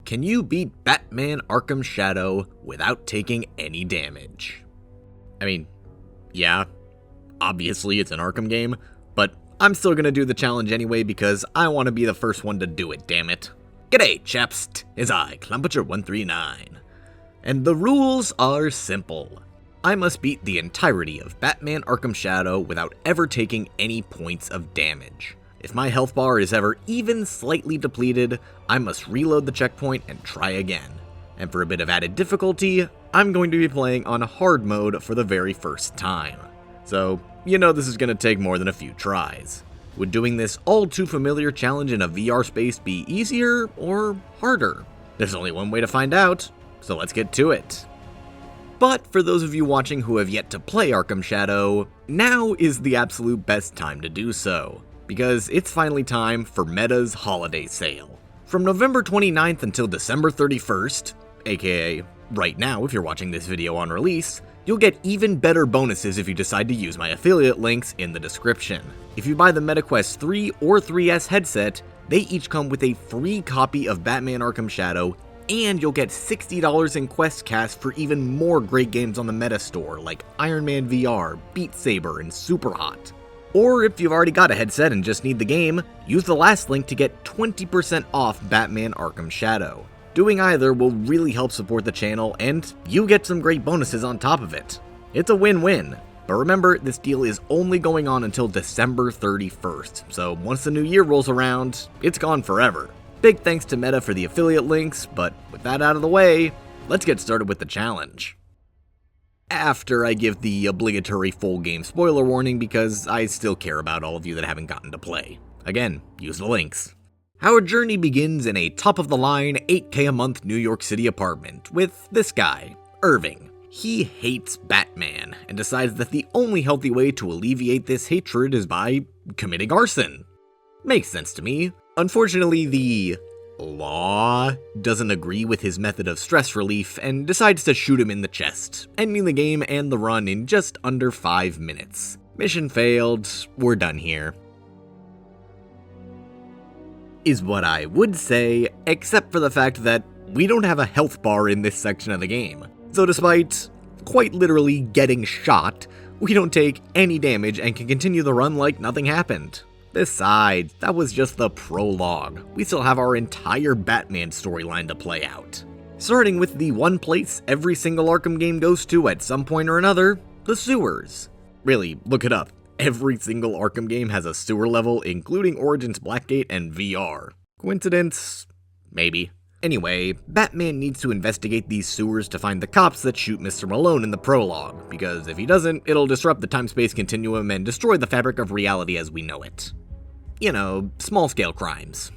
Can you beat Batman Arkham Shadow without taking any damage? I mean, yeah, obviously it's an Arkham game, but I'm still gonna do the challenge anyway because I want to be the first one to do it, damn it. G'day, chaps, it's I, Clumpitcher139. And the rules are simple. I must beat the entirety of Batman Arkham Shadow without ever taking any points of damage. If my health bar is ever even slightly depleted, I must reload the checkpoint and try again. And for a bit of added difficulty, I'm going to be playing on hard mode for the very first time. So, you know this is going to take more than a few tries. Would doing this all too familiar challenge in a VR space be easier or harder? There's only one way to find out, so let's get to it. But for those of you watching who have yet to play Arkham Shadow, now is the absolute best time to do so, because it's finally time for Meta's holiday sale. From November 29th until December 31st, aka right now if you're watching this video on release, you'll get even better bonuses if you decide to use my affiliate links in the description. If you buy the MetaQuest 3 or 3S headset, they each come with a free copy of Batman Arkham Shadow, and you'll get $60 in Quest Cash for even more great games on the Meta Store like Iron Man VR, Beat Saber, and Superhot. Or if you've already got a headset and just need the game, use the last link to get 20% off Batman Arkham Shadow. Doing either will really help support the channel, and you get some great bonuses on top of it. It's a win-win. But remember, this deal is only going on until December 31st, so once the new year rolls around, it's gone forever. Big thanks to Meta for the affiliate links, but with that out of the way, let's get started with the challenge. After I give the obligatory full game spoiler warning because I still care about all of you that haven't gotten to play. Again, use the links. Our journey begins in a top-of-the-line 8K a month New York City apartment with this guy, Irving. He hates Batman and decides that the only healthy way to alleviate this hatred is by committing arson. Makes sense to me. Unfortunately, the law doesn't agree with his method of stress relief and decides to shoot him in the chest, ending the game and the run in just under 5 minutes. Mission failed, we're done here. Is what I would say, except for the fact that we don't have a health bar in this section of the game. So despite quite literally getting shot, we don't take any damage and can continue the run like nothing happened. Besides, that was just the prologue. We still have our entire Batman storyline to play out. Starting with the one place every single Arkham game goes to at some point or another, the sewers. Really, look it up. Every single Arkham game has a sewer level, including Origins Blackgate and VR. Coincidence? Maybe. Anyway, Batman needs to investigate these sewers to find the cops that shoot Mr. Malone in the prologue, because if he doesn't, it'll disrupt the time-space continuum and destroy the fabric of reality as we know it. You know, small-scale crimes.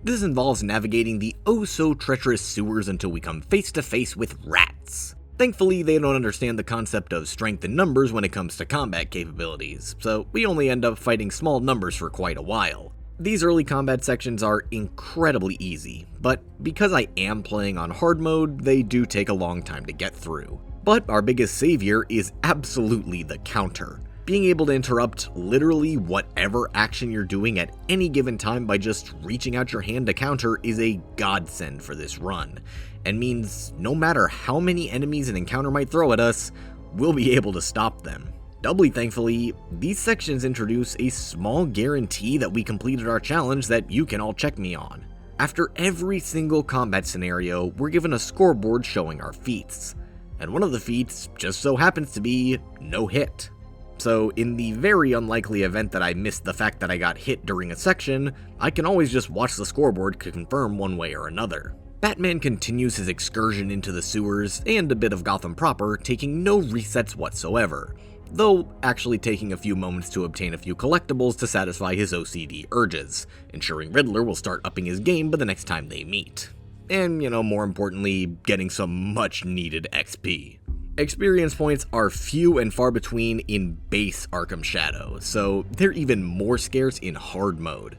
This involves navigating the oh-so-treacherous sewers until we come face-to-face with rats. Thankfully, they don't understand the concept of strength in numbers when it comes to combat capabilities, so we only end up fighting small numbers for quite a while. These early combat sections are incredibly easy, but because I am playing on hard mode, they do take a long time to get through. But our biggest savior is absolutely the counter. Being able to interrupt literally whatever action you're doing at any given time by just reaching out your hand to counter is a godsend for this run, and means no matter how many enemies an encounter might throw at us, we'll be able to stop them. Doubly thankfully, these sections introduce a small guarantee that we completed our challenge that you can all check me on. After every single combat scenario, we're given a scoreboard showing our feats, and one of the feats just so happens to be no hit. So in the very unlikely event that I missed the fact that I got hit during a section, I can always just watch the scoreboard to confirm one way or another. Batman continues his excursion into the sewers and a bit of Gotham proper, taking no resets whatsoever, though actually taking a few moments to obtain a few collectibles to satisfy his OCD urges, ensuring Riddler will start upping his game by the next time they meet. And, you know, more importantly, getting some much needed XP. Experience points are few and far between in base Arkham Shadow, so they're even more scarce in hard mode.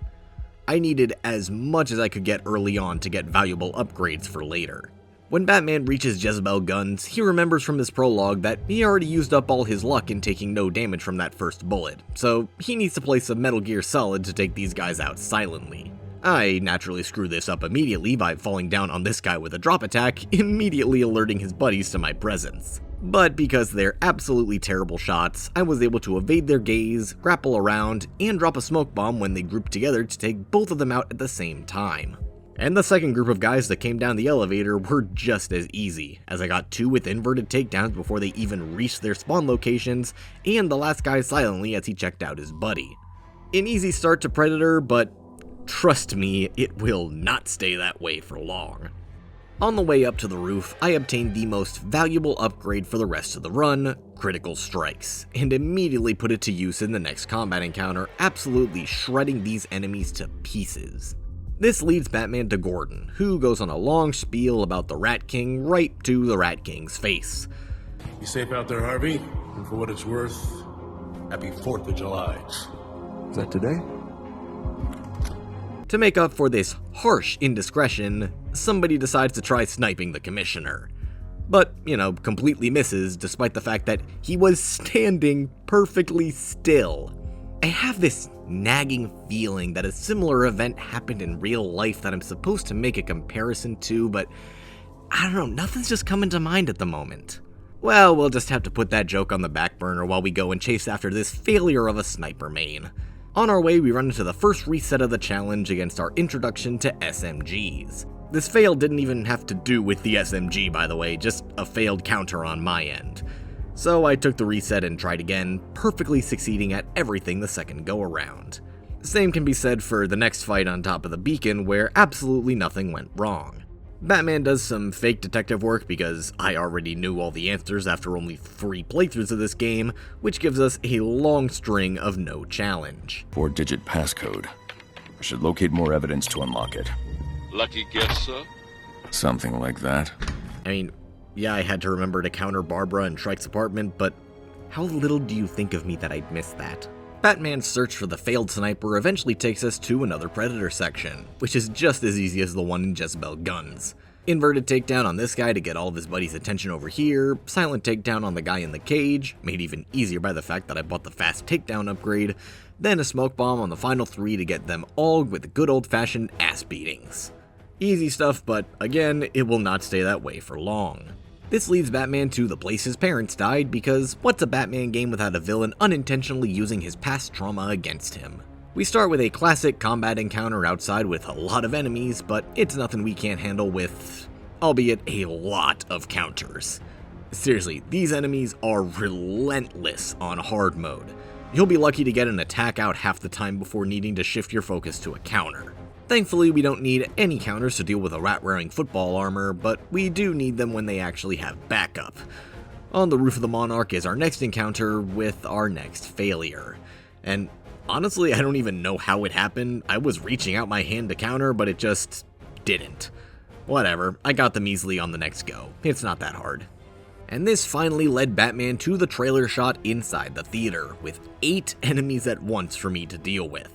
I needed as much as I could get early on to get valuable upgrades for later. When Batman reaches Jezebel Guns, he remembers from his prologue that he already used up all his luck in taking no damage from that first bullet, so he needs to play some Metal Gear Solid to take these guys out silently. I naturally screw this up immediately by falling down on this guy with a drop attack, immediately alerting his buddies to my presence. But because they're absolutely terrible shots, I was able to evade their gaze, grapple around, and drop a smoke bomb when they grouped together to take both of them out at the same time. And the second group of guys that came down the elevator were just as easy, as I got 2 with inverted takedowns before they even reached their spawn locations, and the last guy silently as he checked out his buddy. An easy start to Predator, but trust me, it will not stay that way for long. On the way up to the roof, I obtained the most valuable upgrade for the rest of the run, Critical Strikes, and immediately put it to use in the next combat encounter, absolutely shredding these enemies to pieces. This leads Batman to Gordon, who goes on a long spiel about the Rat King right to the Rat King's face. You safe out there, Harvey? And for what it's worth, happy 4th of July. Is that today? To make up for this harsh indiscretion, somebody decides to try sniping the commissioner. But, completely misses despite the fact that he was standing perfectly still. I have this nagging feeling that a similar event happened in real life that I'm supposed to make a comparison to, but I don't know, nothing's just coming to mind at the moment. Well, we'll just have to put that joke on the back burner while we go and chase after this failure of a sniper main. On our way, we run into the first reset of the challenge against our introduction to SMGs. This fail didn't even have to do with the SMG, by the way, just a failed counter on my end. So I took the reset and tried again, perfectly succeeding at everything the second go around. Same can be said for the next fight on top of the beacon, where absolutely nothing went wrong. Batman does some fake detective work because I already knew all the answers after only 3 playthroughs of this game, which gives us a long string of no challenge. 4-digit passcode. I should locate more evidence to unlock it. Lucky guess, sir? Something like that. I mean, yeah, I had to remember to counter Barbara in Shrike's apartment, but how little do you think of me that I'd miss that? Batman's search for the failed sniper eventually takes us to another Predator section, which is just as easy as the one in Jezebel Guns. Inverted takedown on this guy to get all of his buddies' attention over here, silent takedown on the guy in the cage, made even easier by the fact that I bought the fast takedown upgrade, then a smoke bomb on the final 3 to get them all with good old-fashioned ass beatings. Easy stuff, but again, it will not stay that way for long. This leads Batman to the place his parents died, because what's a Batman game without a villain unintentionally using his past trauma against him? We start with a classic combat encounter outside with a lot of enemies, but it's nothing we can't handle with, albeit a lot of counters. Seriously, these enemies are relentless on hard mode. You'll be lucky to get an attack out half the time before needing to shift your focus to a counter. Thankfully, we don't need any counters to deal with a rat-wearing football armor, but we do need them when they actually have backup. On the roof of the Monarch is our next encounter with our next failure. And honestly, I don't even know how it happened. I was reaching out my hand to counter, but it just didn't. Whatever, I got them easily on the next go. It's not that hard. And this finally led Batman to the trailer shot inside the theater, with 8 enemies at once for me to deal with.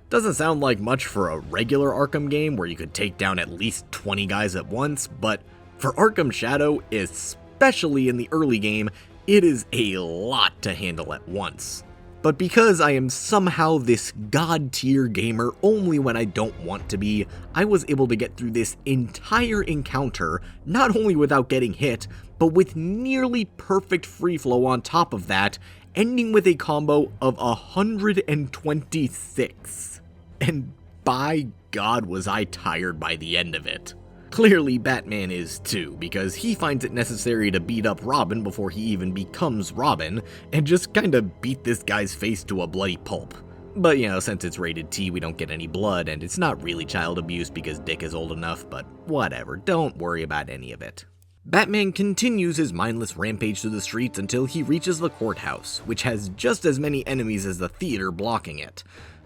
Doesn't sound like much for a regular Arkham game where you could take down at least 20 guys at once, but for Arkham Shadow, especially in the early game, it is a lot to handle at once. But because I am somehow this god-tier gamer only when I don't want to be, I was able to get through this entire encounter not only without getting hit, but with nearly perfect free flow on top of that, ending with a combo of 126. And by God was I tired by the end of it. Clearly Batman is too, because he finds it necessary to beat up Robin before he even becomes Robin, and just kinda beat this guy's face to a bloody pulp. But since it's rated T, we don't get any blood, and it's not really child abuse because Dick is old enough, but whatever, don't worry about any of it. Batman continues his mindless rampage through the streets until he reaches the courthouse, which has just as many enemies as the theater blocking it.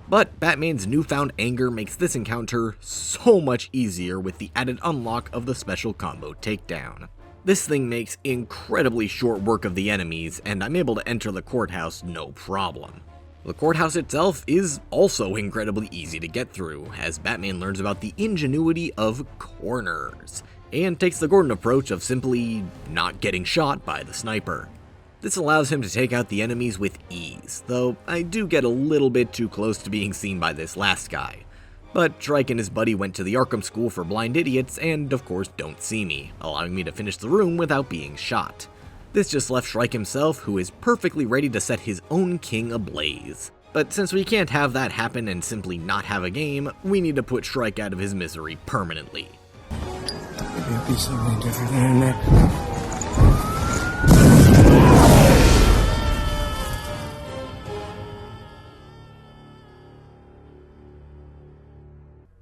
But Batman's newfound anger makes this encounter so much easier with the added unlock of the special combo takedown. This thing makes incredibly short work of the enemies, and I'm able to enter the courthouse no problem. The courthouse itself is also incredibly easy to get through, as Batman learns about the ingenuity of corners, and takes the Gordon approach of simply not getting shot by the sniper. This allows him to take out the enemies with ease, though I do get a little bit too close to being seen by this last guy. But Shrike and his buddy went to the Arkham School for Blind Idiots and, of course, don't see me, allowing me to finish the room without being shot. This just left Shrike himself, who is perfectly ready to set his own king ablaze. But since we can't have that happen and simply not have a game, we need to put Shrike out of his misery permanently. Maybe it'll be something different than that.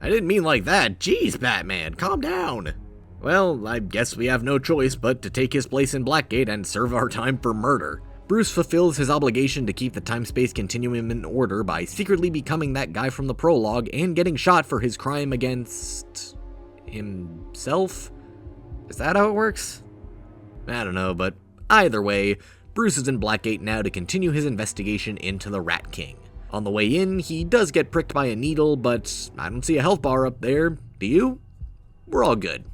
I didn't mean like that. Jeez, Batman, calm down. Well, I guess we have no choice but to take his place in Blackgate and serve our time for murder. Bruce fulfills his obligation to keep the time-space continuum in order by secretly becoming that guy from the prologue and getting shot for his crime against himself? Is that how it works? I don't know, but either way, Bruce is in Blackgate now to continue his investigation into the Rat King. On the way in, he does get pricked by a needle, but I don't see a health bar up there. Do you? We're all good.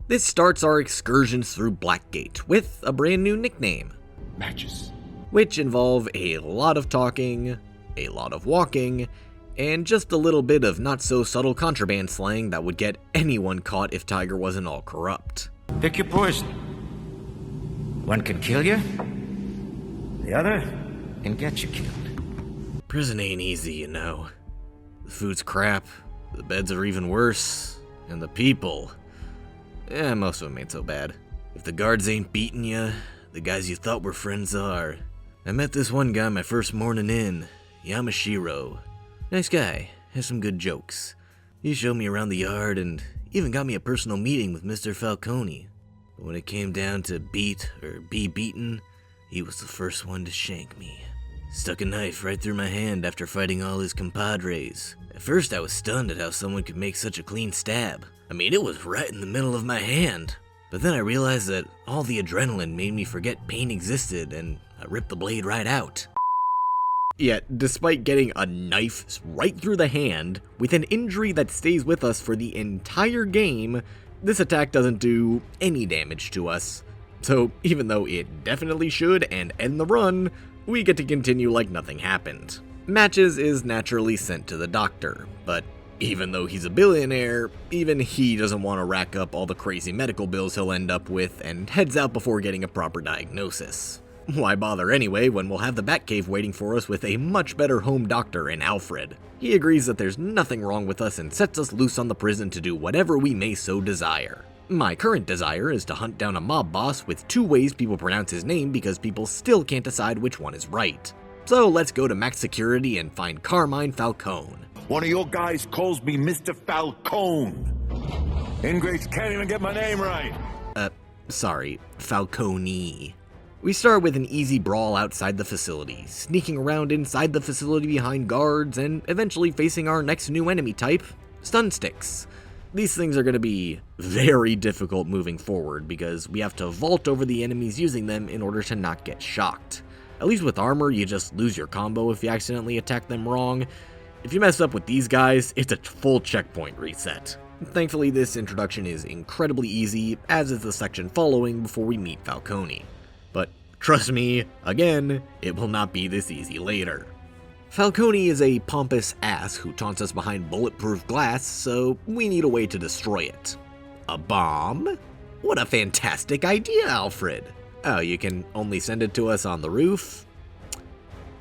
This starts our excursions through Blackgate with a brand new nickname. Matches. Which involve a lot of talking, a lot of walking, and just a little bit of not-so-subtle contraband slang that would get anyone caught if Tiger wasn't all corrupt. Pick your poison. One can kill you, the other can get you killed. Prison ain't easy, you know. The food's crap, the beds are even worse, and the people... most of them ain't so bad. If the guards ain't beating you, the guys you thought were friends are. I met this one guy my first morning in, Yamashiro. Nice guy, has some good jokes. He showed me around the yard and even got me a personal meeting with Mr. Falcone. But when it came down to beat or be beaten, he was the first one to shank me. Stuck a knife right through my hand after fighting all his compadres. At first I was stunned at how someone could make such a clean stab. I mean, it was right in the middle of my hand. But then I realized that all the adrenaline made me forget pain existed, and I ripped the blade right out. Yet, despite getting a knife right through the hand, with an injury that stays with us for the entire game, this attack doesn't do any damage to us. So even though it definitely should and end the run, we get to continue like nothing happened. Matches is naturally sent to the doctor, but even though he's a billionaire, even he doesn't want to rack up all the crazy medical bills he'll end up with and heads out before getting a proper diagnosis. Why bother anyway when we'll have the Batcave waiting for us with a much better home doctor in Alfred? He agrees that there's nothing wrong with us and sets us loose on the prison to do whatever we may so desire. My current desire is to hunt down a mob boss with 2 ways people pronounce his name because people still can't decide which one is right. So let's go to max security and find Carmine Falcone. One of your guys calls me Mr. Falcone. Ingrates can't even get my name right. Sorry, Falcone. We start with an easy brawl outside the facility, sneaking around inside the facility behind guards, and eventually facing our next new enemy type, stun sticks. These things are going to be very difficult moving forward because we have to vault over the enemies using them in order to not get shocked. At least with armor, you just lose your combo if you accidentally attack them wrong. If you mess up with these guys, it's a full checkpoint reset. Thankfully, this introduction is incredibly easy, as is the section following before we meet Falcone. But trust me, again, it will not be this easy later. Falcone is a pompous ass who taunts us behind bulletproof glass, so we need a way to destroy it. A bomb? What a fantastic idea, Alfred! Oh, you can only send it to us on the roof?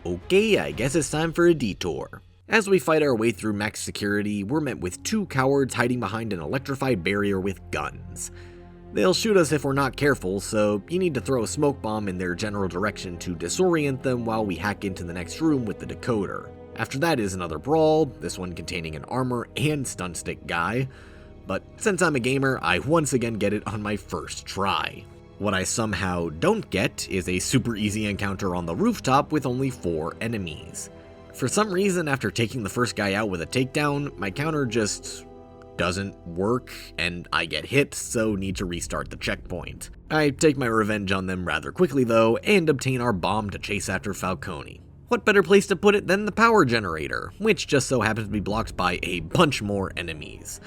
Okay, I guess it's time for a detour. As we fight our way through max security, we're met with 2 cowards hiding behind an electrified barrier with guns. They'll shoot us if we're not careful, so you need to throw a smoke bomb in their general direction to disorient them while we hack into the next room with the decoder. After that is another brawl, this one containing an armor and stun stick guy, but since I'm a gamer, I once again get it on my first try. What I somehow don't get is a super easy encounter on the rooftop with only 4 enemies. For some reason, after taking the first guy out with a takedown, my counter just doesn't work, and I get hit, so need to restart the checkpoint. I take my revenge on them rather quickly though, and obtain our bomb to chase after Falcone. What better place to put it than the power generator, which just so happens to be blocked by a bunch more enemies.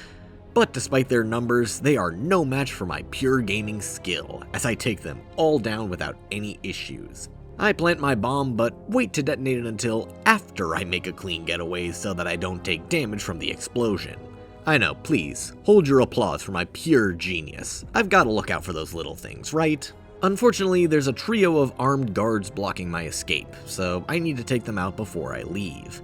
But despite their numbers, they are no match for my pure gaming skill, as I take them all down without any issues. I plant my bomb, but wait to detonate it until after I make a clean getaway so that I don't take damage from the explosion. I know, please, hold your applause for my pure genius. I've got to look out for those little things, right? Unfortunately, there's a trio of armed guards blocking my escape, so I need to take them out before I leave.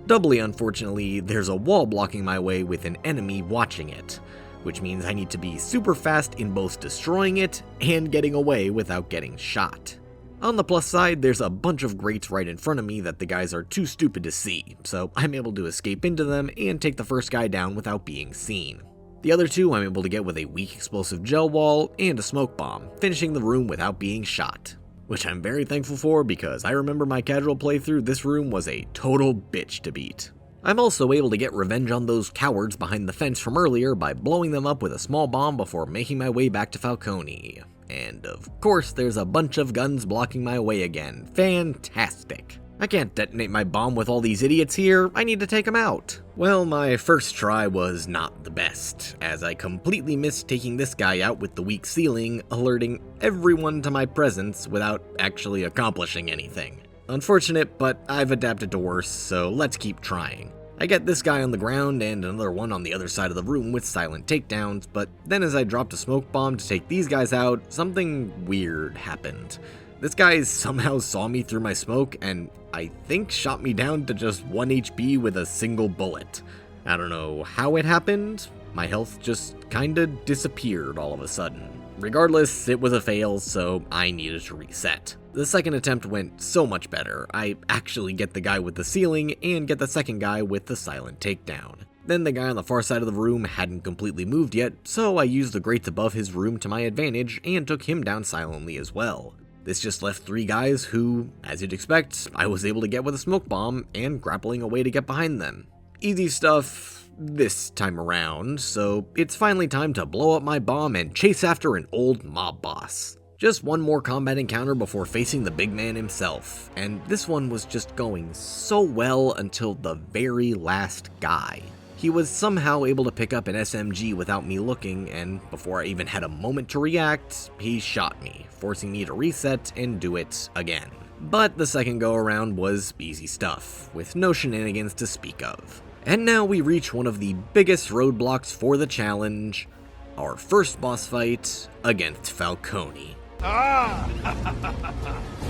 Doubly unfortunately, there's a wall blocking my way with an enemy watching it, which means I need to be super fast in both destroying it and getting away without getting shot. On the plus side, there's a bunch of grates right in front of me that the guys are too stupid to see, so I'm able to escape into them and take the first guy down without being seen. The other two I'm able to get with a weak explosive gel wall and a smoke bomb, finishing the room without being shot. Which I'm very thankful for because I remember my casual playthrough, this room was a total bitch to beat. I'm also able to get revenge on those cowards behind the fence from earlier by blowing them up with a small bomb before making my way back to Falcone. And of course there's a bunch of guns blocking my way again. Fantastic. I can't detonate my bomb with all these idiots here, I need to take them out. Well, my first try was not the best, as I completely missed taking this guy out with the weak ceiling, alerting everyone to my presence without actually accomplishing anything. Unfortunate, but I've adapted to worse, so let's keep trying. I get this guy on the ground and another one on the other side of the room with silent takedowns, but then as I dropped a smoke bomb to take these guys out, something weird happened. This guy somehow saw me through my smoke and I think shot me down to just 1 HP with a single bullet. I don't know how it happened, my health just kinda disappeared all of a sudden. Regardless, it was a fail, so I needed to reset. The second attempt went so much better. I actually get the guy with the ceiling and get the second guy with the silent takedown. Then the guy on the far side of the room hadn't completely moved yet, so I used the grates above his room to my advantage and took him down silently as well. This just left 3 guys who, as you'd expect, I was able to get with a smoke bomb and grappling away to get behind them. Easy stuff this time around, so it's finally time to blow up my bomb and chase after an old mob boss. Just one more combat encounter before facing the big man himself, and this one was just going so well until the very last guy. He was somehow able to pick up an SMG without me looking, and before I even had a moment to react, he shot me, forcing me to reset and do it again. But the second go around was easy stuff, with no shenanigans to speak of. And now we reach one of the biggest roadblocks for the challenge, our first boss fight against Falcone. Ah!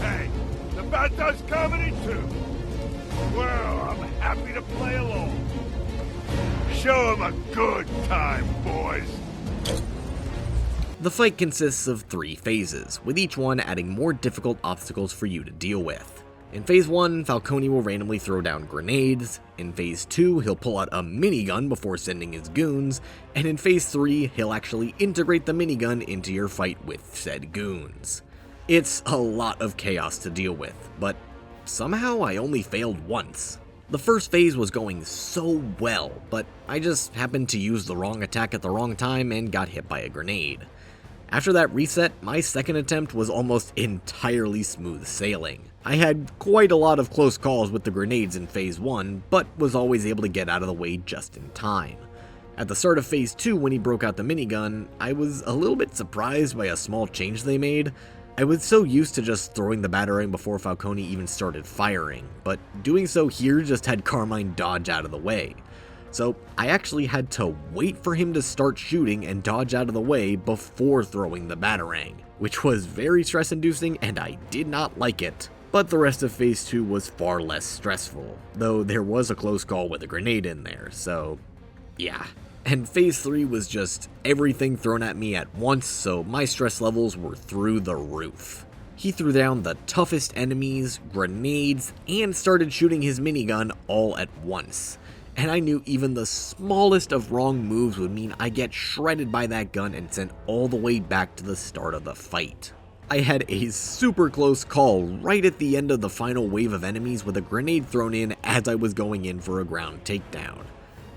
Hey, the bad does comedy too. Well, I'm happy to play along. Show him a good time, boys. The fight consists of 3 phases, with each one adding more difficult obstacles for you to deal with. In Phase 1, Falcone will randomly throw down grenades, in Phase 2, he'll pull out a minigun before sending his goons, and in Phase 3, he'll actually integrate the minigun into your fight with said goons. It's a lot of chaos to deal with, but somehow I only failed once. The first phase was going so well, but I just happened to use the wrong attack at the wrong time and got hit by a grenade. After that reset, my second attempt was almost entirely smooth sailing. I had quite a lot of close calls with the grenades in Phase 1, but was always able to get out of the way just in time. At the start of Phase 2, when he broke out the minigun, I was a little bit surprised by a small change they made. I was so used to just throwing the batarang before Falcone even started firing, but doing so here just had Carmine dodge out of the way. So I actually had to wait for him to start shooting and dodge out of the way before throwing the batarang, which was very stress-inducing and I did not like it. But the rest of Phase 2 was far less stressful, though there was a close call with a grenade in there, so yeah. And Phase 3 was just everything thrown at me at once, so my stress levels were through the roof. He threw down the toughest enemies, grenades, and started shooting his minigun all at once. And I knew even the smallest of wrong moves would mean I get shredded by that gun and sent all the way back to the start of the fight. I had a super close call right at the end of the final wave of enemies with a grenade thrown in as I was going in for a ground takedown.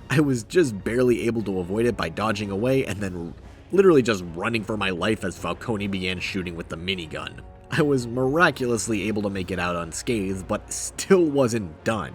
I was just barely able to avoid it by dodging away and then literally just running for my life as Falcone began shooting with the minigun. I was miraculously able to make it out unscathed, but still wasn't done.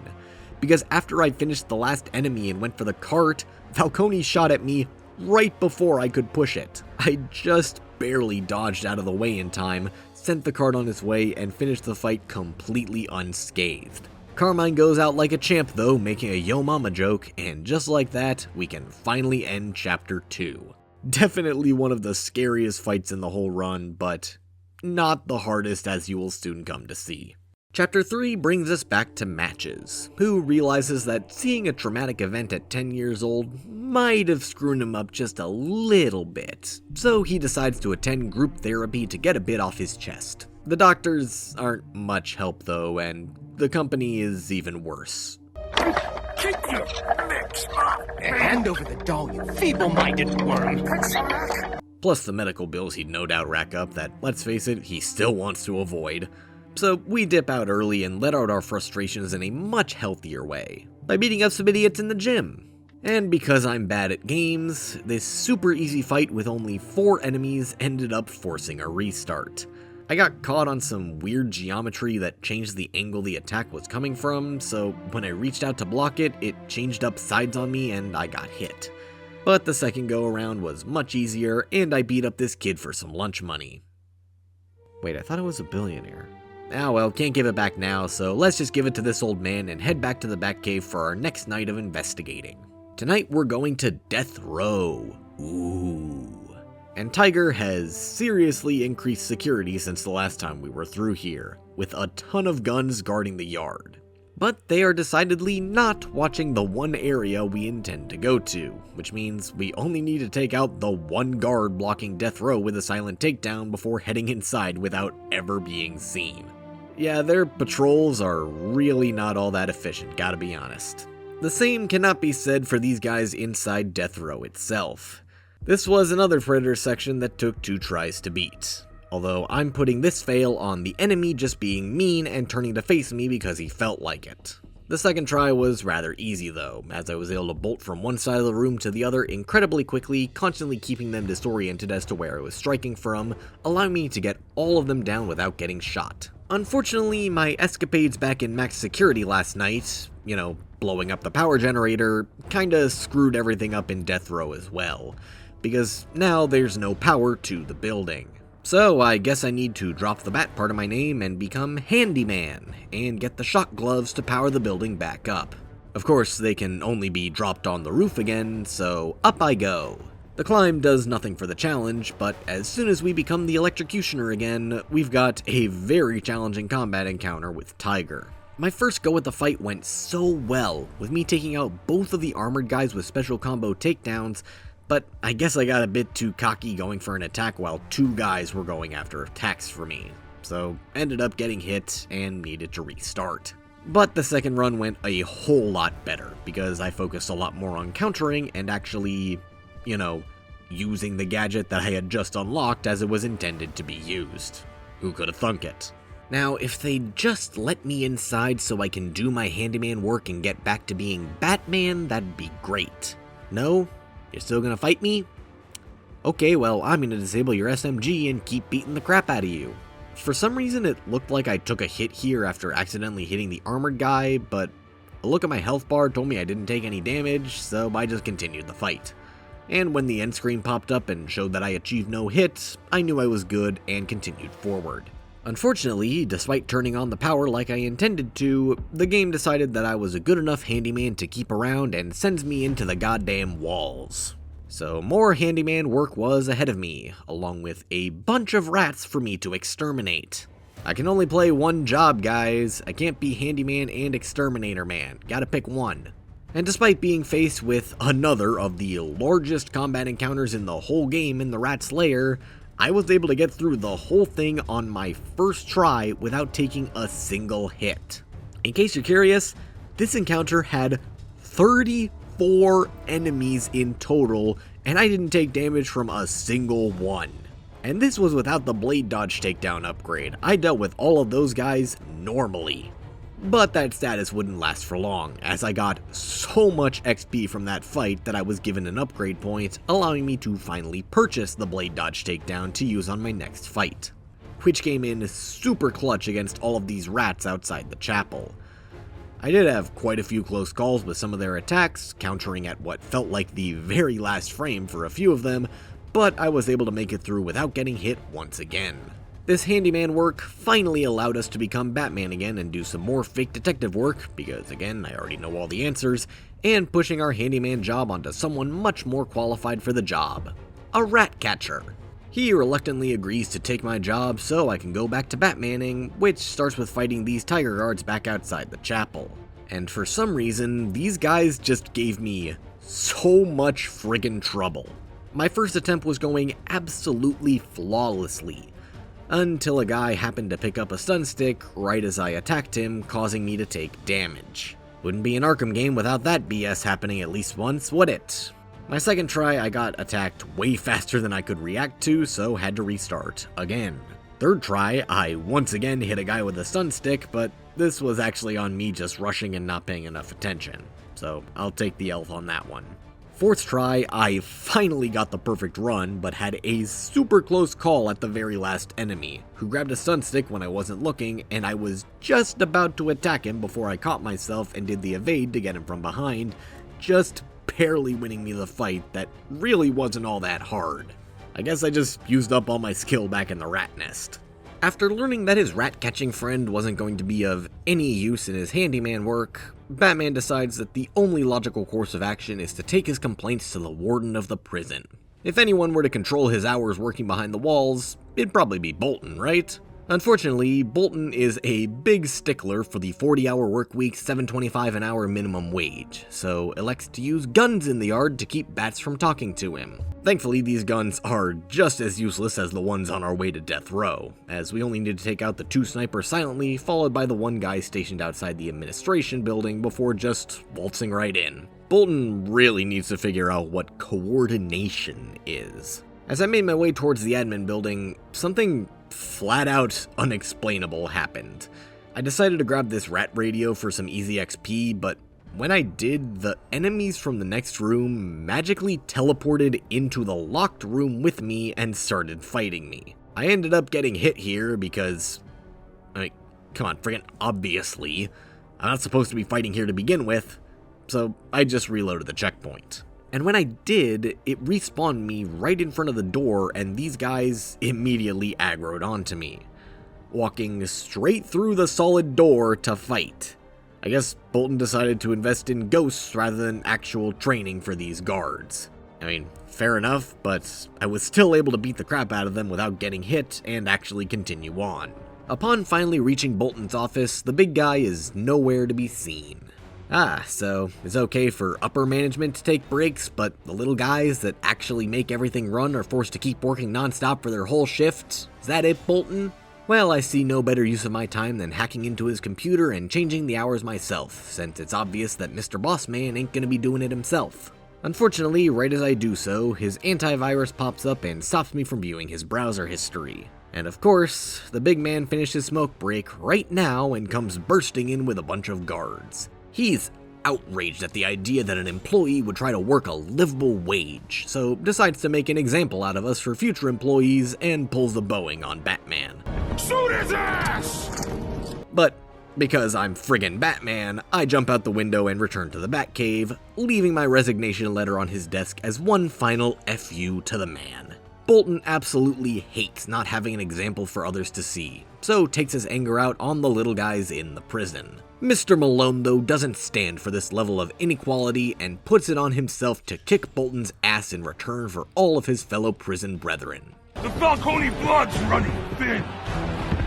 Because after I finished the last enemy and went for the cart, Falcone shot at me right before I could push it. I just barely dodged out of the way in time, sent the card on its way and finished the fight completely unscathed. Carmine goes out like a champ though, making a yo mama joke, and just like that, we can finally end Chapter 2. Definitely one of the scariest fights in the whole run, but not the hardest, as you will soon come to see. Chapter 3 brings us back to Matches, who realizes that seeing a traumatic event at 10 years old might have screwed him up just a little bit, so he decides to attend group therapy to get a bit off his chest. The doctors aren't much help though, and the company is even worse. Hand over the doll, you feeble-minded worm! Plus the medical bills he'd no doubt rack up that, let's face it, he still wants to avoid. So we dip out early and let out our frustrations in a much healthier way, by beating up some idiots in the gym. And because I'm bad at games, this super easy fight with only 4 enemies ended up forcing a restart. I got caught on some weird geometry that changed the angle the attack was coming from, so when I reached out to block it, it changed up sides on me and I got hit. But the second go around was much easier, and I beat up this kid for some lunch money. Wait, I thought I was a billionaire. Ah well, can't give it back now, so let's just give it to this old man and head back to the Batcave for our next night of investigating. Tonight we're going to Death Row. Ooh. And Tiger has seriously increased security since the last time we were through here, with a ton of guns guarding the yard. But they are decidedly not watching the one area we intend to go to, which means we only need to take out the one guard blocking Death Row with a silent takedown before heading inside without ever being seen. Yeah, their patrols are really not all that efficient, gotta be honest. The same cannot be said for these guys inside Death Row itself. This was another Predator section that took 2 tries to beat, although I'm putting this fail on the enemy just being mean and turning to face me because he felt like it. The second try was rather easy though, as I was able to bolt from one side of the room to the other incredibly quickly, constantly keeping them disoriented as to where I was striking from, allowing me to get all of them down without getting shot. Unfortunately, my escapades back in max security last night, blowing up the power generator, kinda screwed everything up in Death Row as well, because now there's no power to the building. So I guess I need to drop the bat part of my name and become Handyman, and get the shock gloves to power the building back up. Of course, they can only be dropped on the roof again, so up I go. The climb does nothing for the challenge, but as soon as we become the Electrocutioner again, we've got a very challenging combat encounter with Tiger. My first go at the fight went so well, with me taking out both of the armored guys with special combo takedowns, but I guess I got a bit too cocky going for an attack while 2 guys were going after attacks for me, so ended up getting hit and needed to restart. But the second run went a whole lot better, because I focused a lot more on countering and actually, using the gadget that I had just unlocked as it was intended to be used. Who could have thunk it? Now, if they'd just let me inside so I can do my handyman work and get back to being Batman, that'd be great. No? You're still gonna fight me? Okay, well, I'm gonna disable your SMG and keep beating the crap out of you. For some reason, it looked like I took a hit here after accidentally hitting the armored guy, but a look at my health bar told me I didn't take any damage, so I just continued the fight. And when the end screen popped up and showed that I achieved no hits, I knew I was good and continued forward. Unfortunately, despite turning on the power like I intended to, the game decided that I was a good enough handyman to keep around and sends me into the goddamn walls. So more handyman work was ahead of me, along with a bunch of rats for me to exterminate. I can only play one job, guys. I can't be handyman and exterminator man. Gotta pick one. And despite being faced with another of the largest combat encounters in the whole game in the Rat's Lair, I was able to get through the whole thing on my first try without taking a single hit. In case you're curious, this encounter had 34 enemies in total, and I didn't take damage from a single one. And this was without the blade dodge takedown upgrade. I dealt with all of those guys normally. But that status wouldn't last for long, as I got so much XP from that fight that I was given an upgrade point, allowing me to finally purchase the blade dodge takedown to use on my next fight, which came in super clutch against all of these rats outside the chapel. I did have quite a few close calls with some of their attacks, countering at what felt like the very last frame for a few of them, but I was able to make it through without getting hit once again. This handyman work finally allowed us to become Batman again and do some more fake detective work, because again, I already know all the answers, and pushing our handyman job onto someone much more qualified for the job. A rat catcher. He reluctantly agrees to take my job so I can go back to Batmaning, which starts with fighting these tiger guards back outside the chapel. And for some reason, these guys just gave me so much friggin' trouble. My first attempt was going absolutely flawlessly, until a guy happened to pick up a stun stick right as I attacked him, causing me to take damage. Wouldn't be an Arkham game without that BS happening at least once, would it? My second try, I got attacked way faster than I could react to, so had to restart again. Third try, I once again hit a guy with a stun stick, but this was actually on me just rushing and not paying enough attention, so I'll take the L on that one. Fourth try, I finally got the perfect run, but had a super close call at the very last enemy, who grabbed a stun stick when I wasn't looking, and I was just about to attack him before I caught myself and did the evade to get him from behind, just barely winning me the fight that really wasn't all that hard. I guess I just used up all my skill back in the rat nest. After learning that his rat-catching friend wasn't going to be of any use in his handyman work, Batman decides that the only logical course of action is to take his complaints to the warden of the prison. If anyone were to control his hours working behind the walls, it'd probably be Bolton, right? Unfortunately, Bolton is a big stickler for the 40-hour work week, $7.25 an hour minimum wage, so elects to use guns in the yard to keep bats from talking to him. Thankfully, these guns are just as useless as the ones on our way to death row, as we only need to take out the 2 snipers silently, followed by the 1 guy stationed outside the administration building before just waltzing right in. Bolton really needs to figure out what coordination is. As I made my way towards the admin building, something flat out unexplainable happened. I decided to grab this rat radio for some easy XP, but when I did, the enemies from the next room magically teleported into the locked room with me and started fighting me. I ended up getting hit here because, come on, friggin' obviously, I'm not supposed to be fighting here to begin with, so I just reloaded the checkpoint. And when I did, it respawned me right in front of the door, and these guys immediately aggroed onto me, walking straight through the solid door to fight. I guess Bolton decided to invest in ghosts rather than actual training for these guards. I mean, fair enough, but I was still able to beat the crap out of them without getting hit and actually continue on. Upon finally reaching Bolton's office, the big guy is nowhere to be seen. So it's okay for upper management to take breaks, but the little guys that actually make everything run are forced to keep working nonstop for their whole shift? Is that it, Bolton? Well, I see no better use of my time than hacking into his computer and changing the hours myself, since it's obvious that Mr. Bossman ain't gonna be doing it himself. Unfortunately, right as I do so, his antivirus pops up and stops me from viewing his browser history. And of course, the big man finishes smoke break right now and comes bursting in with a bunch of guards. He's outraged at the idea that an employee would try to work a livable wage, so decides to make an example out of us for future employees and pulls the Boeing on Batman. Shoot his ass! But because I'm friggin' Batman, I jump out the window and return to the Batcave, leaving my resignation letter on his desk as one final FU to the man. Bolton absolutely hates not having an example for others to see, so takes his anger out on the little guys in the prison. Mr. Malone, though, doesn't stand for this level of inequality and puts it on himself to kick Bolton's ass in return for all of his fellow prison brethren. The Falcone blood's running thin,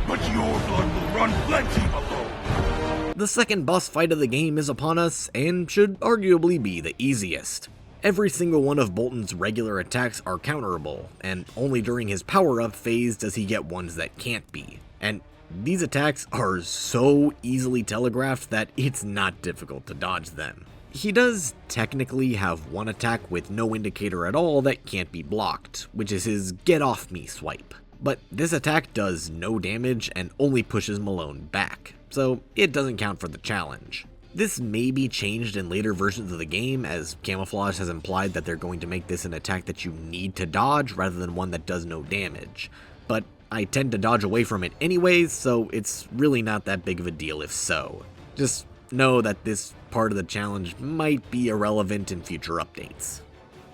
but your blood will run plenty below. The second boss fight of the game is upon us, and should arguably be the easiest. Every single one of Bolton's regular attacks are counterable, and only during his power-up phase does he get ones that can't be. And these attacks are so easily telegraphed that it's not difficult to dodge them. He does technically have one attack with no indicator at all that can't be blocked, which is his get off me swipe. But this attack does no damage and only pushes Malone back, so it doesn't count for the challenge. This may be changed in later versions of the game, as Camouflage has implied that they're going to make this an attack that you need to dodge rather than one that does no damage. But I tend to dodge away from it anyways, so it's really not that big of a deal if so. Just know that this part of the challenge might be irrelevant in future updates.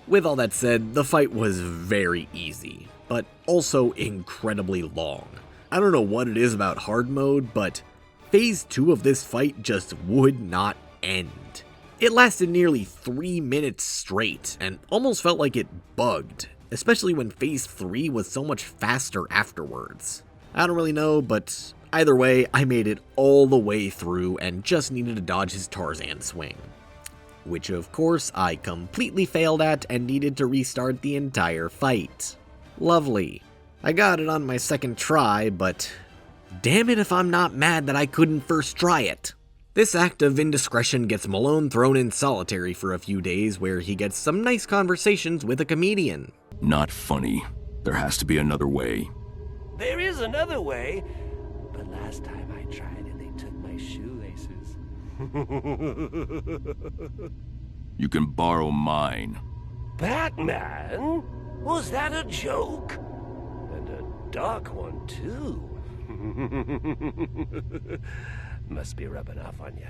With all that said, the fight was very easy, but also incredibly long. I don't know what it is about hard mode, but phase 2 of this fight just would not end. It lasted nearly 3 minutes straight, and almost felt like it bugged, especially when phase 3 was so much faster afterwards. I don't really know, but either way, I made it all the way through and just needed to dodge his Tarzan swing. Which of course I completely failed at and needed to restart the entire fight. Lovely. I got it on my second try, but damn it if I'm not mad that I couldn't first try it. This act of indiscretion gets Malone thrown in solitary for a few days where he gets some nice conversations with a comedian. Not funny. There has to be another way. There is another way, but last time I tried it, they took my shoelaces. You can borrow mine. Batman? Was that a joke? And a dark one, too. Must be rubbing off on ya.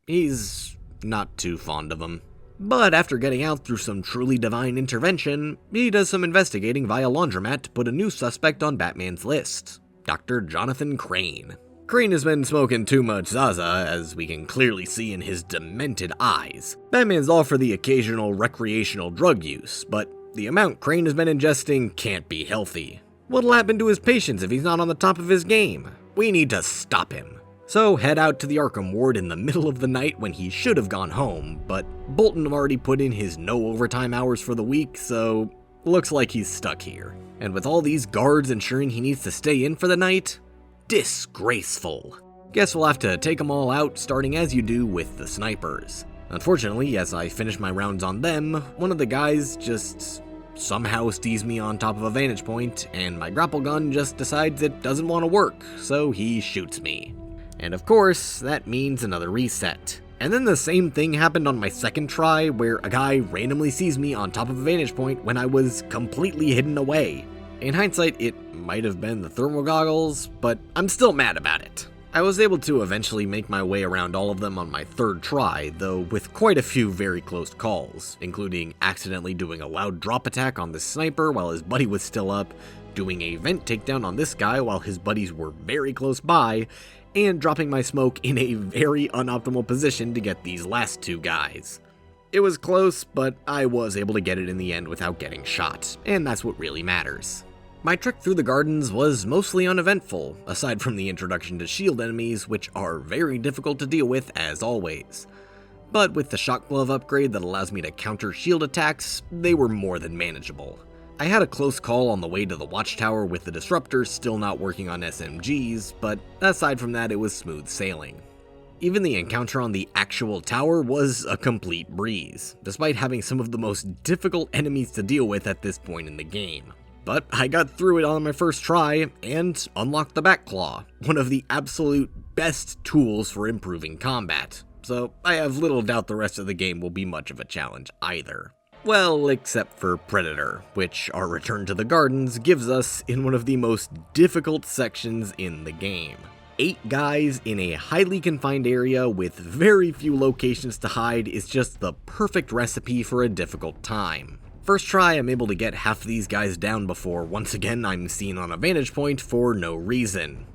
He's not too fond of him. But after getting out through some truly divine intervention, he does some investigating via laundromat to put a new suspect on Batman's list, Dr. Jonathan Crane. Crane has been smoking too much Zaza, as we can clearly see in his demented eyes. Batman's all for the occasional recreational drug use, but the amount Crane has been ingesting can't be healthy. What'll happen to his patients if he's not on the top of his game? We need to stop him. So head out to the Arkham Ward in the middle of the night when he should have gone home, but Bolton already put in his no overtime hours for the week, so looks like he's stuck here. And with all these guards ensuring he needs to stay in for the night, disgraceful. Guess we'll have to take them all out, starting as you do with the snipers. Unfortunately, as I finish my rounds on them, one of the guys just somehow sees me on top of a vantage point, and my grapple gun just decides it doesn't want to work, so he shoots me. And of course, that means another reset. And then the same thing happened on my second try, where a guy randomly sees me on top of a vantage point when I was completely hidden away. In hindsight, it might have been the thermal goggles, but I'm still mad about it. I was able to eventually make my way around all of them on my third try, though with quite a few very close calls, including accidentally doing a loud drop attack on this sniper while his buddy was still up, doing a vent takedown on this guy while his buddies were very close by, and dropping my smoke in a very unoptimal position to get these last two guys. It was close, but I was able to get it in the end without getting shot, and that's what really matters. My trek through the gardens was mostly uneventful, aside from the introduction to shield enemies, which are very difficult to deal with as always. But with the shock glove upgrade that allows me to counter shield attacks, they were more than manageable. I had a close call on the way to the watchtower with the disruptors still not working on SMGs, but aside from that it was smooth sailing. Even the encounter on the actual tower was a complete breeze, despite having some of the most difficult enemies to deal with at this point in the game. But I got through it on my first try, and unlocked the Batclaw, one of the absolute best tools for improving combat, so I have little doubt the rest of the game will be much of a challenge either. Well, except for Predator, which our return to the gardens gives us in one of the most difficult sections in the game. 8 guys in a highly confined area with very few locations to hide is just the perfect recipe for a difficult time. First try, I'm able to get half of these guys down before once again I'm seen on a vantage point for no reason.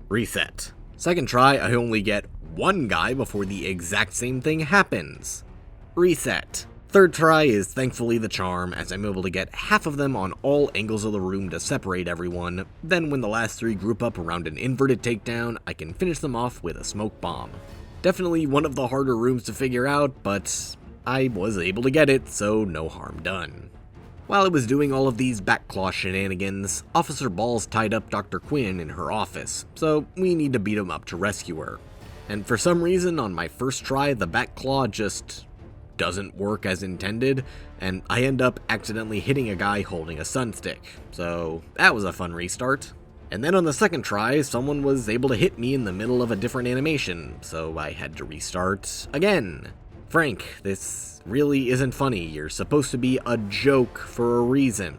Reset. Second try, I only get 1 guy before the exact same thing happens. Reset. Third try is thankfully the charm, as I'm able to get half of them on all angles of the room to separate everyone. Then when the last 3 group up around an inverted takedown, I can finish them off with a smoke bomb. Definitely one of the harder rooms to figure out, but I was able to get it, so no harm done. While I was doing all of these Batclaw shenanigans, Officer Balls tied up Dr. Quinn in her office, so we need to beat him up to rescue her. And for some reason, on my first try, the Batclaw just doesn't work as intended, and I end up accidentally hitting a guy holding a sunstick, so that was a fun restart. And then on the second try, someone was able to hit me in the middle of a different animation, so I had to restart again. Frank, this really isn't funny. You're supposed to be a joke for a reason.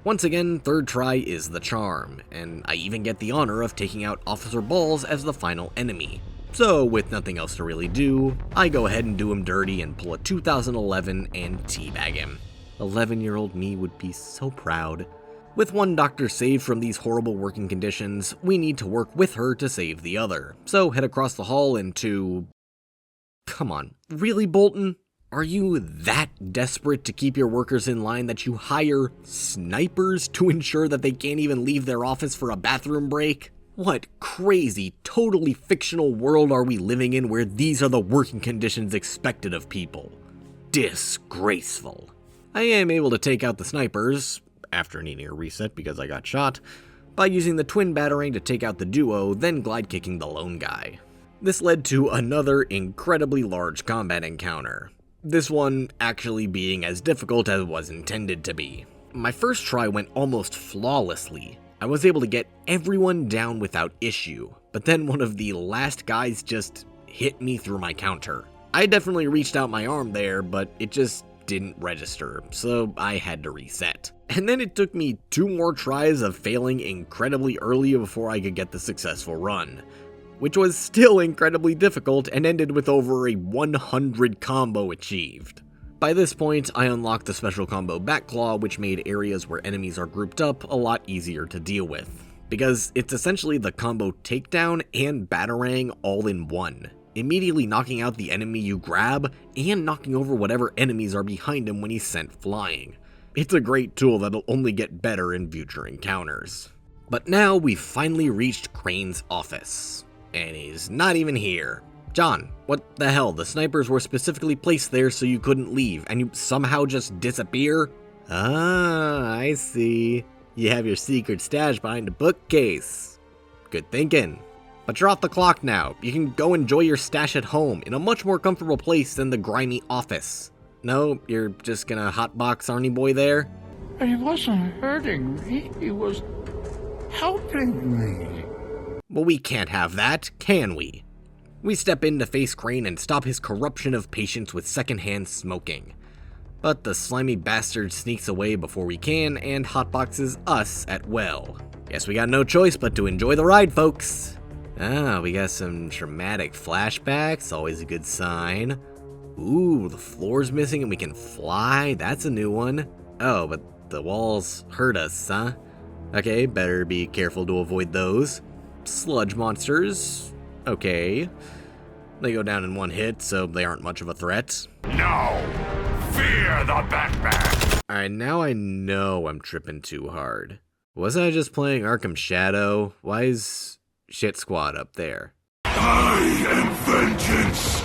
Once again, third try is the charm, and I even get the honor of taking out Officer Balls as the final enemy. So, with nothing else to really do, I go ahead and do him dirty and pull a 2011 and teabag him. 11-year-old me would be so proud. With one doctor saved from these horrible working conditions, we need to work with her to save the other. So head across the hall into... Come on, really, Bolton? Are you that desperate to keep your workers in line that you hire snipers to ensure that they can't even leave their office for a bathroom break? What crazy, totally fictional world are we living in where these are the working conditions expected of people? Disgraceful. I am able to take out the snipers, after needing a reset because I got shot, by using the twin batarang to take out the duo, then glide kicking the lone guy. This led to another incredibly large combat encounter. This one actually being as difficult as it was intended to be. My first try went almost flawlessly. I was able to get everyone down without issue, but then one of the last guys just hit me through my counter. I definitely reached out my arm there, but it just didn't register, so I had to reset. And then it took me 2 more tries of failing incredibly early before I could get the successful run, which was still incredibly difficult and ended with over a 100 combo achieved. By this point, I unlocked the special combo Backclaw, which made areas where enemies are grouped up a lot easier to deal with, because it's essentially the combo Takedown and Batarang all in one, immediately knocking out the enemy you grab and knocking over whatever enemies are behind him when he's sent flying. It's a great tool that'll only get better in future encounters. But now we've finally reached Crane's office, and he's not even here. John, what the hell? The snipers were specifically placed there so you couldn't leave, and you somehow just disappear? Ah, I see. You have your secret stash behind a bookcase. Good thinking. But you're off the clock now. You can go enjoy your stash at home, in a much more comfortable place than the grimy office. No, you're just gonna hotbox Arnie Boy there? He wasn't hurting me. He was helping me. Well, we can't have that, can we? We step in to face Crane and stop his corruption of patients with secondhand smoking. But the slimy bastard sneaks away before we can and hotboxes us at will. Guess we got no choice but to enjoy the ride, folks. Ah, we got some dramatic flashbacks, always a good sign. Ooh, the floor's missing and we can fly, that's a new one. Oh, but the walls hurt us, huh? Okay, better be careful to avoid those. Sludge monsters, okay. They go down in one hit, so they aren't much of a threat. No! Fear the Batman! Alright, now I know I'm tripping too hard. Wasn't I just playing Arkham Shadow? Why is Shit Squad up there? I am vengeance!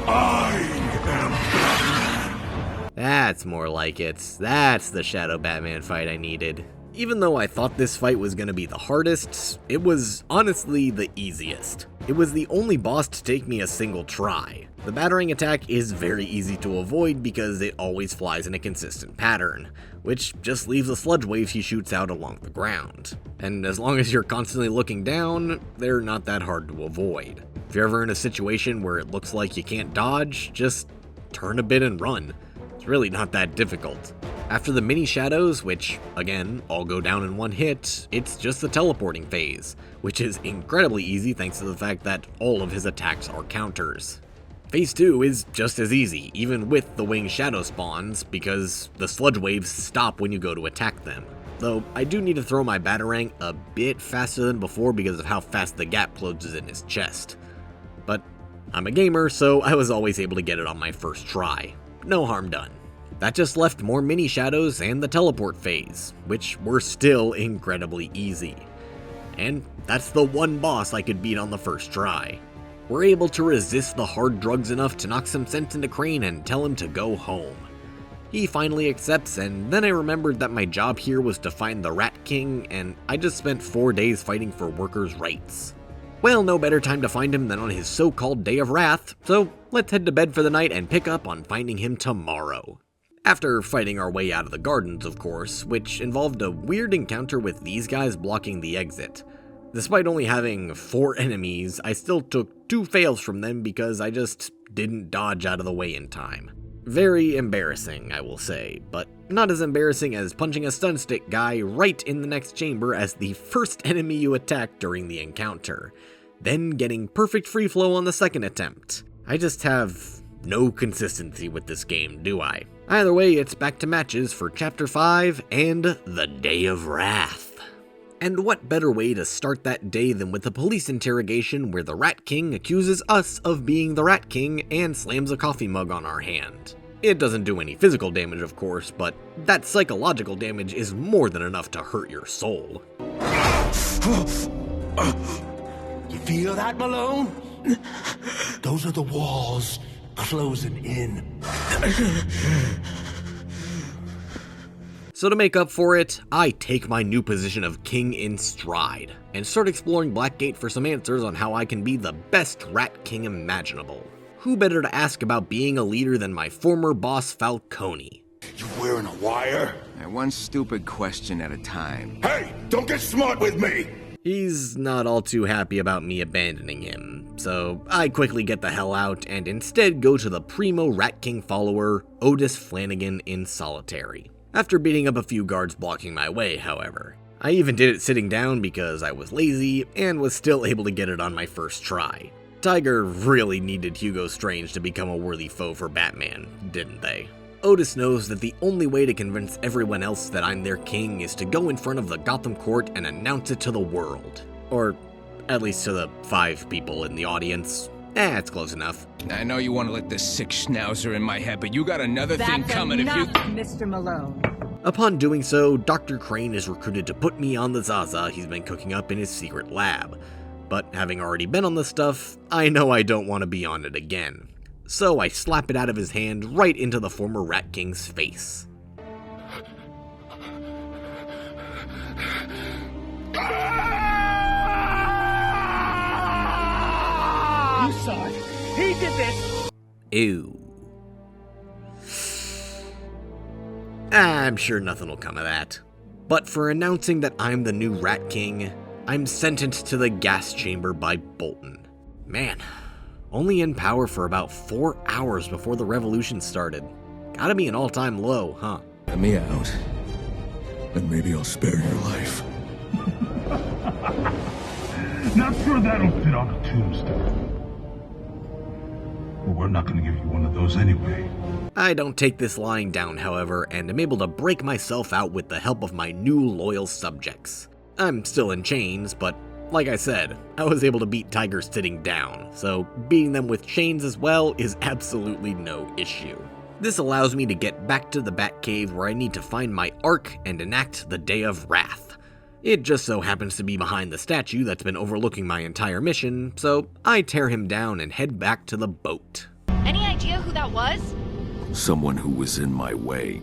I am Batman! That's more like it. That's the Shadow Batman fight I needed. Even though I thought this fight was going to be the hardest, it was honestly the easiest. It was the only boss to take me a single try. The battering attack is very easy to avoid because it always flies in a consistent pattern, which just leaves the sludge waves he shoots out along the ground. And as long as you're constantly looking down, they're not that hard to avoid. If you're ever in a situation where it looks like you can't dodge, just turn a bit and run. It's really not that difficult. After the mini shadows, which, again, all go down in one hit, it's just the teleporting phase, which is incredibly easy thanks to the fact that all of his attacks are counters. Phase 2 is just as easy, even with the winged shadow spawns, because the sludge waves stop when you go to attack them. Though, I do need to throw my batarang a bit faster than before because of how fast the gap closes in his chest. But I'm a gamer, so I was always able to get it on my first try. No harm done. That just left more mini shadows and the teleport phase, which were still incredibly easy. And that's the one boss I could beat on the first try. We're able to resist the hard drugs enough to knock some sense into Crane and tell him to go home. He finally accepts, and then I remembered that my job here was to find the Rat King, and I just spent 4 days fighting for workers' rights. Well, no better time to find him than on his so-called Day of Wrath, so let's head to bed for the night and pick up on finding him tomorrow. After fighting our way out of the gardens, of course, which involved a weird encounter with these guys blocking the exit. Despite only having 4 enemies, I still took 2 fails from them because I just didn't dodge out of the way in time. Very embarrassing, I will say, but not as embarrassing as punching a stun stick guy right in the next chamber as the first enemy you attack during the encounter, then getting perfect free flow on the second attempt. I just have no consistency with this game, do I? Either way, it's back to matches for Chapter 5 and the Day of Wrath. And what better way to start that day than with a police interrogation where the Rat King accuses us of being the Rat King and slams a coffee mug on our hand. It doesn't do any physical damage, of course, but that psychological damage is more than enough to hurt your soul. You feel that, Malone? Those are the walls closing in. So to make up for it, I take my new position of king in stride, and start exploring Blackgate for some answers on how I can be the best Rat King imaginable. Who better to ask about being a leader than my former boss Falcone? You wearing a wire? One stupid question at a time. Hey, don't get smart with me! He's not all too happy about me abandoning him, so I quickly get the hell out and instead go to the primo Rat King follower, Otis Flanagan in solitary. After beating up a few guards blocking my way, however. I even did it sitting down because I was lazy and was still able to get it on my first try. Tiger really needed Hugo Strange to become a worthy foe for Batman, didn't they? Otis knows that the only way to convince everyone else that I'm their king is to go in front of the Gotham court and announce it to the world. Or at least to the 5 people in the audience. It's close enough. I know you want to let this sick schnauzer in my head, but you got another thing coming if you... Mr. Malone. Upon doing so, Dr. Crane is recruited to put me on the Zaza he's been cooking up in his secret lab. But having already been on the stuff, I know I don't want to be on it again. So I slap it out of his hand right into the former Rat King's face. You saw it. He did this. Ew. I'm sure nothing will come of that. But for announcing that I'm the new Rat King, I'm sentenced to the gas chamber by Bolton. Man, only in power for about 4 hours before the revolution started. Gotta be an all-time low, huh? Let me out, and maybe I'll spare your life. Not sure that'll fit on a tombstone. But we're not gonna give you one of those anyway. I don't take this lying down, however, and am able to break myself out with the help of my new loyal subjects. I'm still in chains, but like I said, I was able to beat tigers sitting down, so beating them with chains as well is absolutely no issue. This allows me to get back to the Batcave where I need to find my Ark and enact the Day of Wrath. It just so happens to be behind the statue that's been overlooking my entire mission, so I tear him down and head back to the boat. Any idea who that was? Someone who was in my way.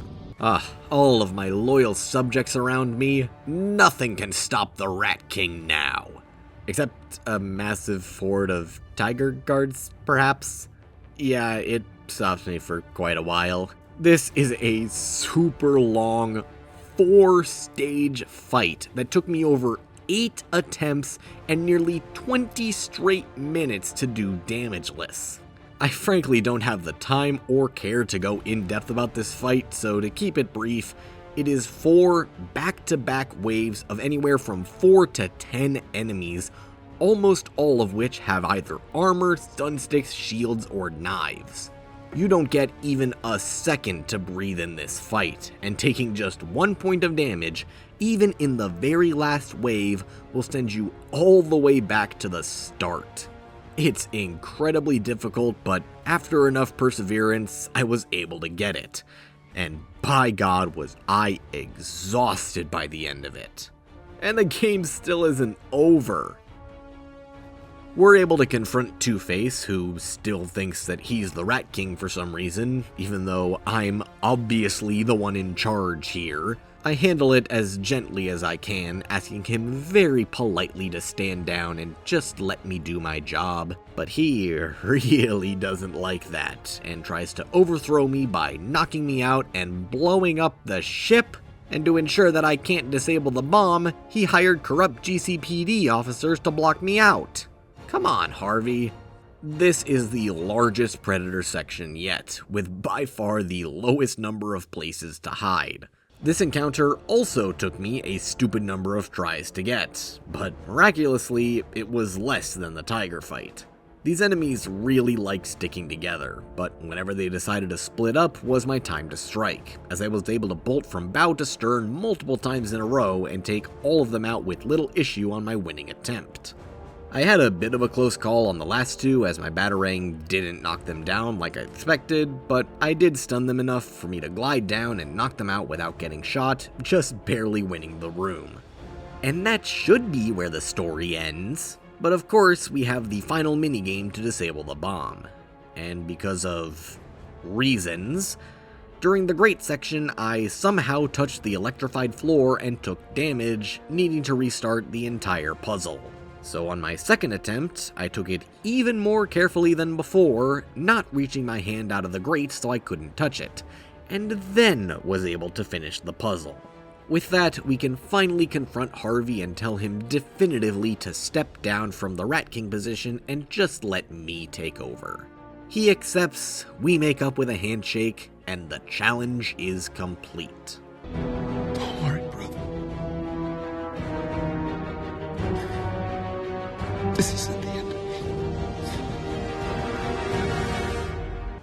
All of my loyal subjects around me, nothing can stop the Rat King now. Except a massive horde of tiger guards, perhaps? Yeah, it stops me for quite a while. This is a super long 4-stage fight that took me over 8 attempts and nearly 20 straight minutes to do damageless. I frankly don't have the time or care to go in depth about this fight, so to keep it brief, it is 4 back-to-back waves of anywhere from 4 to 10 enemies, almost all of which have either armor, stun sticks, shields, or knives. You don't get even a second to breathe in this fight, and taking just 1 point of damage, even in the very last wave, will send you all the way back to the start. It's incredibly difficult, but after enough perseverance, I was able to get it. And by God was I exhausted by the end of it. And the game still isn't over. We're able to confront Two-Face, who still thinks that he's the Rat King for some reason, even though I'm obviously the one in charge here. I handle it as gently as I can, asking him very politely to stand down and just let me do my job. But he really doesn't like that, and tries to overthrow me by knocking me out and blowing up the ship. And to ensure that I can't disable the bomb, he hired corrupt GCPD officers to block me out. Come on, Harvey. This is the largest Predator section yet, with by far the lowest number of places to hide. This encounter also took me a stupid number of tries to get, but miraculously, it was less than the tiger fight. These enemies really liked sticking together, but whenever they decided to split up was my time to strike, as I was able to bolt from bow to stern multiple times in a row and take all of them out with little issue on my winning attempt. I had a bit of a close call on the last two as my batarang didn't knock them down like I expected, but I did stun them enough for me to glide down and knock them out without getting shot, just barely winning the room. And that should be where the story ends. But of course, we have the final minigame to disable the bomb. And because of reasons, during the Great section, I somehow touched the electrified floor and took damage, needing to restart the entire puzzle. So on my second attempt, I took it even more carefully than before, not reaching my hand out of the grate so I couldn't touch it, and then was able to finish the puzzle. With that, we can finally confront Harvey and tell him definitively to step down from the Rat King position and just let me take over. He accepts, we make up with a handshake, and the challenge is complete. Don't worry, brother. This isn't the end of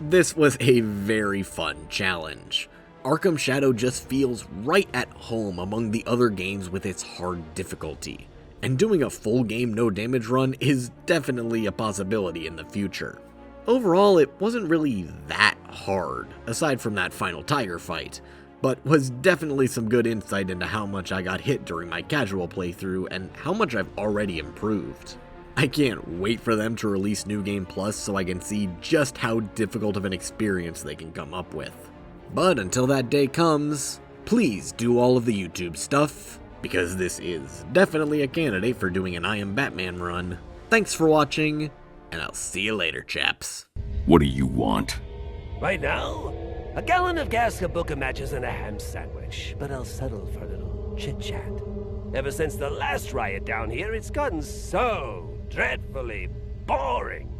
me. This was a very fun challenge. Arkham Shadow just feels right at home among the other games with its hard difficulty, and doing a full game no damage run is definitely a possibility in the future. Overall, it wasn't really that hard, aside from that final tiger fight, but was definitely some good insight into how much I got hit during my casual playthrough and how much I've already improved. I can't wait for them to release New Game Plus so I can see just how difficult of an experience they can come up with. But until that day comes, please do all of the YouTube stuff, because this is definitely a candidate for doing an I Am Batman run. Thanks for watching, and I'll see you later, chaps. What do you want? Right now, a gallon of gas, a book of matches, and a ham sandwich. But I'll settle for a little chit-chat. Ever since the last riot down here, it's gotten so dreadfully boring.